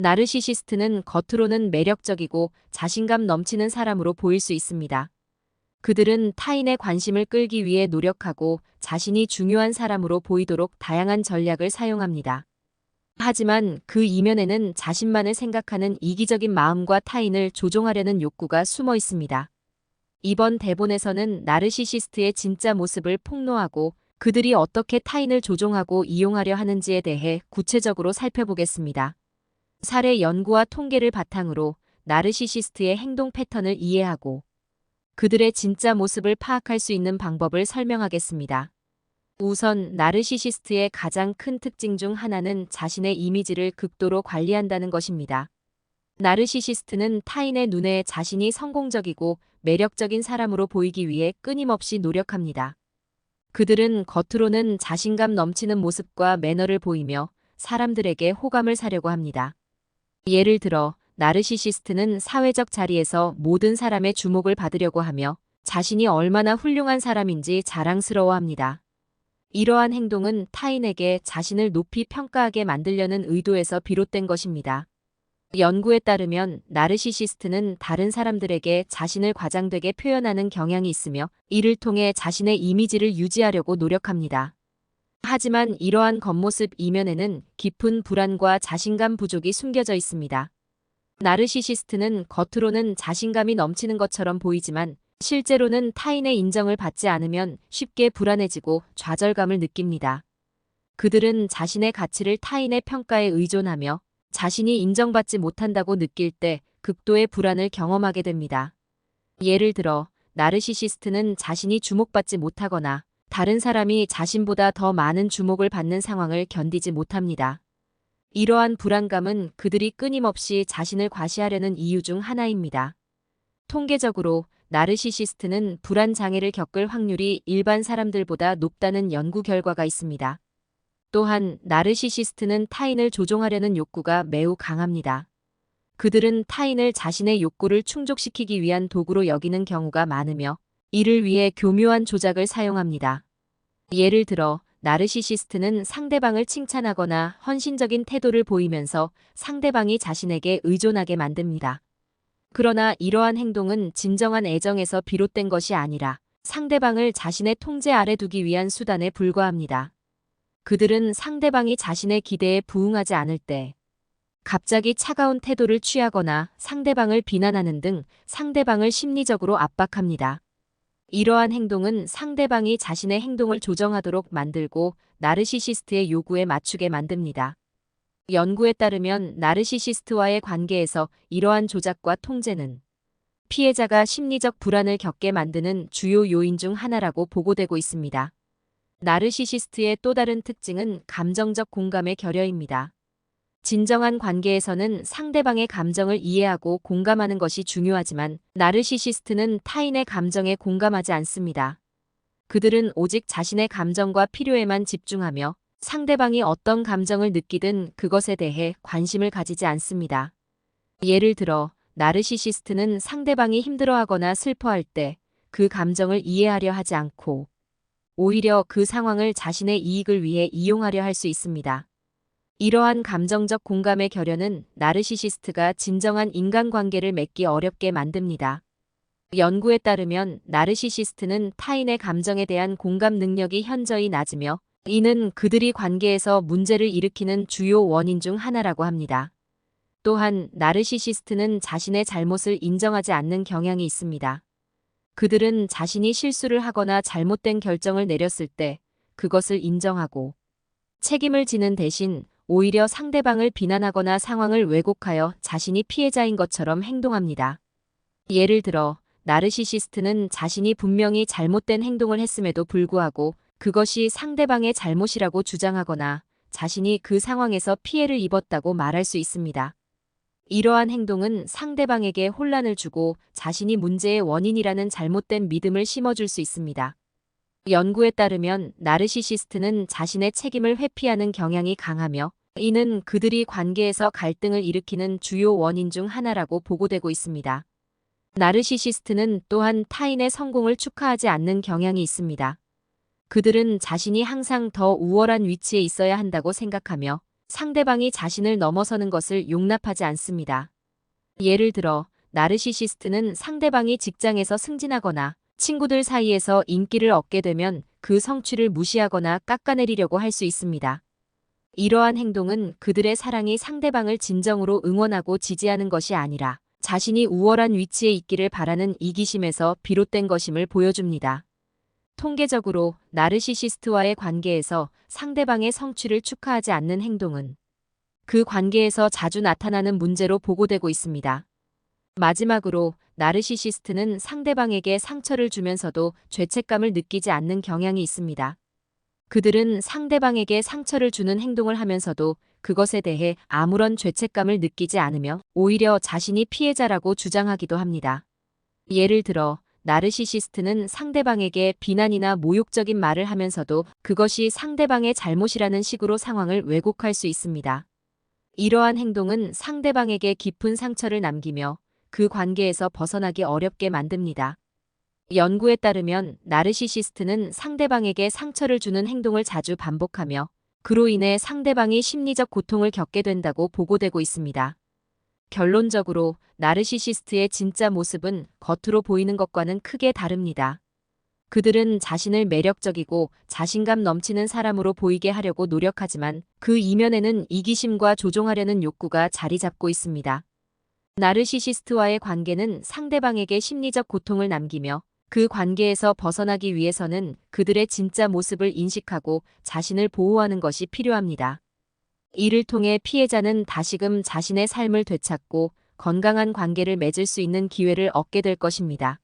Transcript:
나르시시스트는 겉으로는 매력적이고 자신감 넘치는 사람으로 보일 수 있습니다. 그들은 타인의 관심을 끌기 위해 노력하고 자신이 중요한 사람으로 보이도록 다양한 전략을 사용합니다. 하지만 그 이면에는 자신만을 생각하는 이기적인 마음과 타인을 조종하려는 욕구가 숨어 있습니다. 이번 대본에서는 나르시시스트의 진짜 모습을 폭로하고 그들이 어떻게 타인을 조종하고 이용하려 하는지에 대해 구체적으로 살펴보겠습니다. 사례 연구와 통계를 바탕으로 나르시시스트의 행동 패턴을 이해하고 그들의 진짜 모습을 파악할 수 있는 방법을 설명하겠습니다. 우선 나르시시스트의 가장 큰 특징 중 하나는 자신의 이미지를 극도로 관리한다는 것입니다. 나르시시스트는 타인의 눈에 자신이 성공적이고 매력적인 사람으로 보이기 위해 끊임없이 노력합니다. 그들은 겉으로는 자신감 넘치는 모습과 매너를 보이며 사람들에게 호감을 사려고 합니다. 예를 들어 나르시시스트는 사회적 자리에서 모든 사람의 주목을 받으려고 하며 자신이 얼마나 훌륭한 사람인지 자랑스러워합니다. 이러한 행동은 타인에게 자신을 높이 평가하게 만들려는 의도에서 비롯된 것입니다. 연구에 따르면 나르시시스트는 다른 사람들에게 자신을 과장되게 표현하는 경향이 있으며 이를 통해 자신의 이미지를 유지하려고 노력합니다. 하지만 이러한 겉모습 이면에는 깊은 불안과 자신감 부족이 숨겨져 있습니다. 나르시시스트는 겉으로는 자신감이 넘치는 것처럼 보이지만 실제로는 타인의 인정을 받지 않으면 쉽게 불안해지고 좌절감을 느낍니다. 그들은 자신의 가치를 타인의 평가에 의존하며 자신이 인정받지 못한다고 느낄 때 극도의 불안을 경험하게 됩니다. 예를 들어 나르시시스트는 자신이 주목받지 못하거나 다른 사람이 자신보다 더 많은 주목을 받는 상황을 견디지 못합니다. 이러한 불안감은 그들이 끊임없이 자신을 과시하려는 이유 중 하나입니다. 통계적으로 나르시시스트는 불안 장애를 겪을 확률이 일반 사람들보다 높다는 연구 결과가 있습니다. 또한 나르시시스트는 타인을 조종하려는 욕구가 매우 강합니다. 그들은 타인을 자신의 욕구를 충족시키기 위한 도구로 여기는 경우가 많으며 이를 위해 교묘한 조작을 사용합니다. 예를 들어 나르시시스트는 상대방을 칭찬하거나 헌신적인 태도를 보이면서 상대방이 자신에게 의존하게 만듭니다. 그러나 이러한 행동은 진정한 애정에서 비롯된 것이 아니라 상대방을 자신의 통제 아래 두기 위한 수단에 불과합니다. 그들은 상대방이 자신의 기대에 부응하지 않을 때 갑자기 차가운 태도를 취하거나 상대방을 비난하는 등 상대방을 심리적으로 압박합니다. 이러한 행동은 상대방이 자신의 행동을 조정하도록 만들고 나르시시스트의 요구에 맞추게 만듭니다. 연구에 따르면 나르시시스트와의 관계에서 이러한 조작과 통제는 피해자가 심리적 불안을 겪게 만드는 주요 요인 중 하나라고 보고되고 있습니다. 나르시시스트의 또 다른 특징은 감정적 공감의 결여입니다. 진정한 관계에서는 상대방의 감정을 이해하고 공감하는 것이 중요하지만 나르시시스트는 타인의 감정에 공감하지 않습니다. 그들은 오직 자신의 감정과 필요에만 집중하며 상대방이 어떤 감정을 느끼든 그것에 대해 관심을 가지지 않습니다. 예를 들어 나르시시스트는 상대방이 힘들어하거나 슬퍼할 때 그 감정을 이해하려 하지 않고 오히려 그 상황을 자신의 이익을 위해 이용하려 할 수 있습니다. 이러한 감정적 공감의 결여는 나르시시스트가 진정한 인간관계를 맺기 어렵게 만듭니다. 연구에 따르면 나르시시스트는 타인의 감정에 대한 공감 능력이 현저히 낮으며 이는 그들이 관계에서 문제를 일으키는 주요 원인 중 하나라고 합니다. 또한 나르시시스트는 자신의 잘못을 인정하지 않는 경향이 있습니다. 그들은 자신이 실수를 하거나 잘못된 결정을 내렸을 때 그것을 인정하고 책임을 지는 대신 오히려 상대방을 비난하거나 상황을 왜곡하여 자신이 피해자인 것처럼 행동합니다. 예를 들어 나르시시스트는 자신이 분명히 잘못된 행동을 했음에도 불구하고 그것이 상대방의 잘못이라고 주장하거나 자신이 그 상황에서 피해를 입었다고 말할 수 있습니다. 이러한 행동은 상대방에게 혼란을 주고 자신이 문제의 원인이라는 잘못된 믿음을 심어줄 수 있습니다. 연구에 따르면 나르시시스트는 자신의 책임을 회피하는 경향이 강하며 이는 그들이 관계에서 갈등을 일으키는 주요 원인 중 하나라고 보고되고 있습니다. 나르시시스트는 또한 타인의 성공을 축하하지 않는 경향이 있습니다. 그들은 자신이 항상 더 우월한 위치에 있어야 한다고 생각하며 상대방이 자신을 넘어서는 것을 용납하지 않습니다. 예를 들어, 나르시시스트는 상대방이 직장에서 승진하거나 친구들 사이에서 인기를 얻게 되면 그 성취를 무시하거나 깎아내리려고 할 수 있습니다. 이러한 행동은 그들의 사랑이 상대방을 진정으로 응원하고 지지하는 것이 아니라 자신이 우월한 위치에 있기를 바라는 이기심에서 비롯된 것임을 보여줍니다. 통계적으로 나르시시스트와의 관계에서 상대방의 성취를 축하하지 않는 행동은 그 관계에서 자주 나타나는 문제로 보고되고 있습니다. 마지막으로 나르시시스트는 상대방에게 상처를 주면서도 죄책감을 느끼지 않는 경향이 있습니다. 그들은 상대방에게 상처를 주는 행동을 하면서도 그것에 대해 아무런 죄책감을 느끼지 않으며 오히려 자신이 피해자라고 주장하기도 합니다. 예를 들어, 나르시시스트는 상대방에게 비난이나 모욕적인 말을 하면서도 그것이 상대방의 잘못이라는 식으로 상황을 왜곡할 수 있습니다. 이러한 행동은 상대방에게 깊은 상처를 남기며 그 관계에서 벗어나기 어렵게 만듭니다. 연구에 따르면 나르시시스트는 상대방에게 상처를 주는 행동을 자주 반복하며 그로 인해 상대방이 심리적 고통을 겪게 된다고 보고되고 있습니다. 결론적으로 나르시시스트의 진짜 모습은 겉으로 보이는 것과는 크게 다릅니다. 그들은 자신을 매력적이고 자신감 넘치는 사람으로 보이게 하려고 노력하지만 그 이면에는 이기심과 조종하려는 욕구가 자리 잡고 있습니다. 나르시시스트와의 관계는 상대방에게 심리적 고통을 남기며 그 관계에서 벗어나기 위해서는 그들의 진짜 모습을 인식하고 자신을 보호하는 것이 필요합니다. 이를 통해 피해자는 다시금 자신의 삶을 되찾고 건강한 관계를 맺을 수 있는 기회를 얻게 될 것입니다.